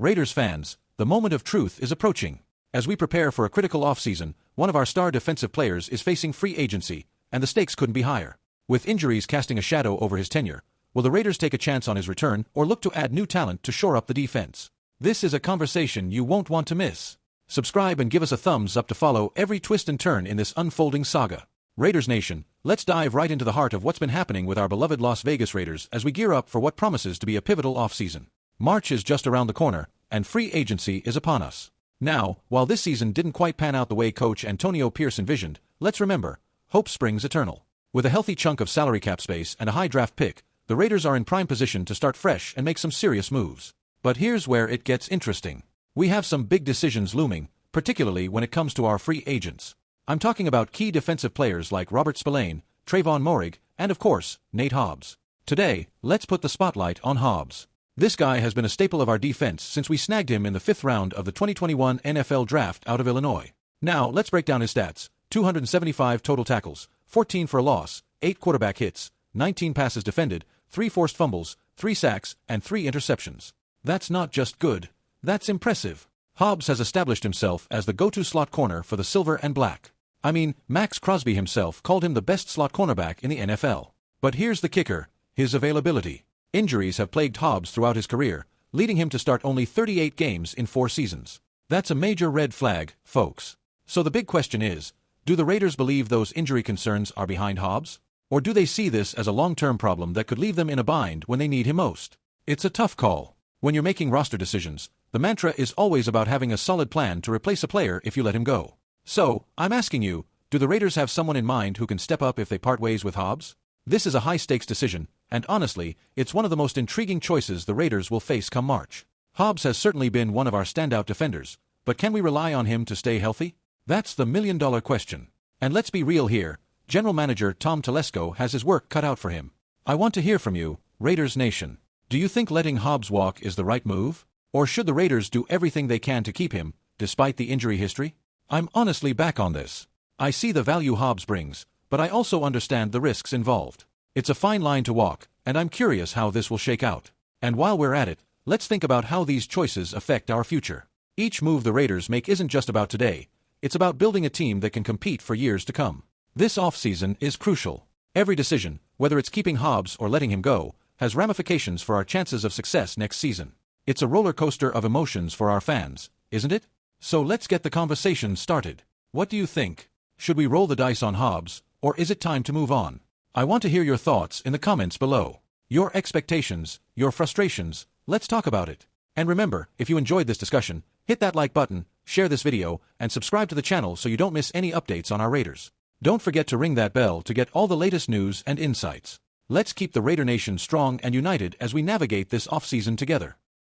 Raiders fans, the moment of truth is approaching. As we prepare for a critical offseason, one of our star defensive players is facing free agency, and the stakes couldn't be higher. With injuries casting a shadow over his tenure, will the Raiders take a chance on his return or look to add new talent to shore up the defense? This is a conversation you won't want to miss. Subscribe and give us a thumbs up to follow every twist and turn in this unfolding saga. Raiders Nation, let's dive right into the heart of what's been happening with our beloved Las Vegas Raiders as we gear up for what promises to be a pivotal offseason. March is just around the corner, and free agency is upon us. Now, while this season didn't quite pan out the way coach Antonio Pierce envisioned, let's remember, hope springs eternal. With a healthy chunk of salary cap space and a high draft pick, the Raiders are in prime position to start fresh and make some serious moves. But here's where it gets interesting. We have some big decisions looming, particularly when it comes to our free agents. I'm talking about key defensive players like Robert Spillane, Trayvon Moehrig, and of course, Nate Hobbs. Today, let's put the spotlight on Hobbs. This guy has been a staple of our defense since we snagged him in the 5th round of the 2021 NFL Draft out of Illinois. Now, let's break down his stats. 275 total tackles, 14 for a loss, 8 quarterback hits, 19 passes defended, 3 forced fumbles, 3 sacks, and 3 interceptions. That's not just good. That's impressive. Hobbs has established himself as the go-to slot corner for the silver and black. I mean, Max Crosby himself called him the best slot cornerback in the NFL. But here's the kicker, his availability. Injuries have plagued Hobbs throughout his career, leading him to start only 38 games in 4 seasons. That's a major red flag, folks. So the big question is, do the Raiders believe those injury concerns are behind Hobbs? Or do they see this as a long-term problem that could leave them in a bind when they need him most? It's a tough call. When you're making roster decisions, the mantra is always about having a solid plan to replace a player if you let him go. So, I'm asking you, do the Raiders have someone in mind who can step up if they part ways with Hobbs? This is a high-stakes decision, and honestly, it's one of the most intriguing choices the Raiders will face come March. Hobbs has certainly been one of our standout defenders, but can we rely on him to stay healthy? That's the million-dollar question. And let's be real here, General Manager Tom Telesco has his work cut out for him. I want to hear from you, Raiders Nation. Do you think letting Hobbs walk is the right move? Or should the Raiders do everything they can to keep him, despite the injury history? I'm honestly back on this. I see the value Hobbs brings, but I also understand the risks involved. It's a fine line to walk, and I'm curious how this will shake out. And while we're at it, let's think about how these choices affect our future. Each move the Raiders make isn't just about today, it's about building a team that can compete for years to come. This offseason is crucial. Every decision, whether it's keeping Hobbs or letting him go, has ramifications for our chances of success next season. It's a roller coaster of emotions for our fans, isn't it? So let's get the conversation started. What do you think? Should we roll the dice on Hobbs, or is it time to move on? I want to hear your thoughts in the comments below. Your expectations, your frustrations, let's talk about it. And remember, if you enjoyed this discussion, hit that like button, share this video, and subscribe to the channel so you don't miss any updates on our Raiders. Don't forget to ring that bell to get all the latest news and insights. Let's keep the Raider Nation strong and united as we navigate this offseason together.